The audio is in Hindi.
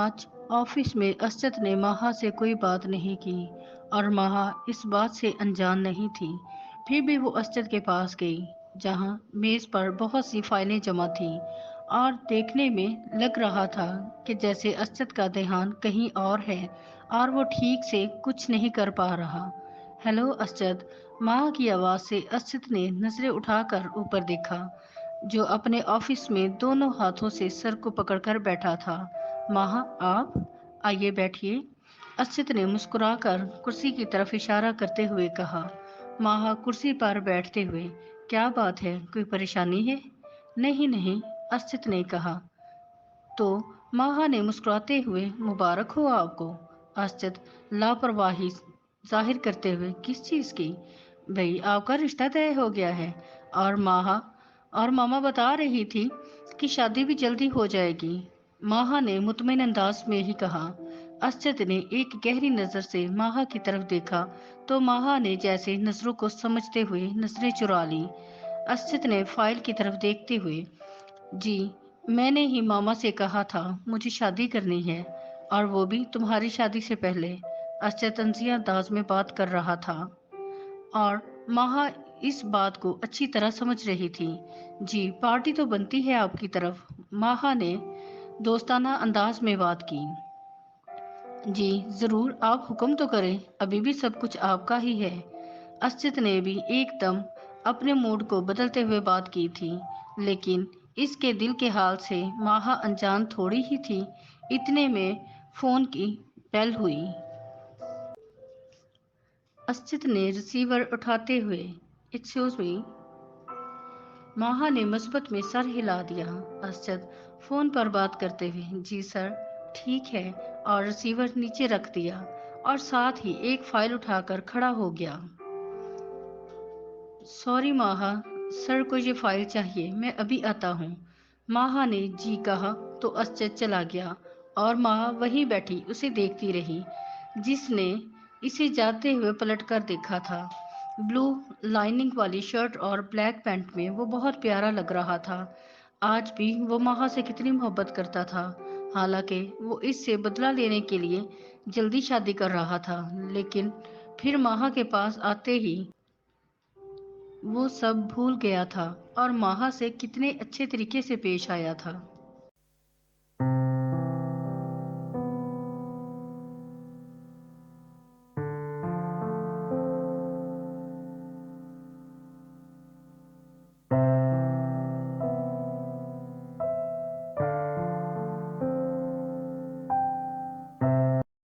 आज ऑफिस में असद ने माहा से कोई बात नहीं की और माहा इस बात से अनजान नहीं थी। फिर भी वो असद के पास गई जहां मेज पर बहुत सी फाइलें जमा थी और देखने में लग रहा था कि जैसे असद का ध्यान कहीं और है और वो ठीक से कुछ नहीं कर पा रहा। हेलो असद, माँ की आवाज से असद ने नजरें उठाकर ऊपर देखा जो अपने ऑफिस में दोनों हाथों से सर को पकड़कर बैठा था। माहा, आप आइए बैठिए। असित ने मुस्कुराकर कुर्सी की तरफ इशारा करते हुए कहा। माहा कुर्सी पर बैठते हुए, क्या बात है, कोई परेशानी है? नहीं नहीं, असित ने कहा। तो माहा ने मुस्कुराते हुए, मुबारक हो आपको। असित लापरवाही जाहिर करते हुए, किस चीज की? भाई आपका रिश्ता तय हो गया है और मामा बता रही थी कि शादी भी जल्दी हो जाएगी। माहा ने मुतमिन अंदाज में ही कहा। असद ने एक गहरी नजर से माहा की तरफ देखा तो माहा ने जैसे नजरों को समझते हुए नजरें चुरा ली। असद ने फाइल की तरफ देखते हुए, जी, मैंने ही मामा से कहा था मुझे शादी करनी है और वो भी तुम्हारी शादी से पहले। असद तंजिया अंदाज में बात कर रहा था और माहा इस बात को अच्छी तरह समझ रही थी। जी, पार्टी तो बनती है आपकी तरफ। माहा ने दोस्ताना अंदाज में बात की। जी जरूर, आप हुक्म तो करें, अभी भी सब कुछ आपका ही है। असद ने भी एकदम अपने मूड को बदलते हुए बात की थी, लेकिन इसके दिल के हाल से माहा अनजान थोड़ी ही थी। इतने में फोन की बेल हुई। असद ने रिसीवर उठाते हुए, एक्सक्यूज मी। माहा ने मुस्बत में सर हिला दिया। असद फोन पर बात करते हुए, जी सर, ठीक है, और रिसीवर नीचे रख दिया और साथ ही एक फाइल उठाकर खड़ा हो गया। सॉरी माहा, सर को ये फाइल चाहिए, मैं अभी आता हूँ। माहा ने जी कहा तो असद चला गया और माहा वहीं बैठी उसे देखती रही जिसने इसे जाते हुए पलटकर देखा था। ब्लू लाइनिंग वाली शर्ट और ब्लैक पैंट में वो बहुत प्यारा लग रहा था। आज भी वो माहा से कितनी मोहब्बत करता था। हालांकि वो इससे बदला लेने के लिए जल्दी शादी कर रहा था, लेकिन फिर माहा के पास आते ही वो सब भूल गया था और माहा से कितने अच्छे तरीके से पेश आया था।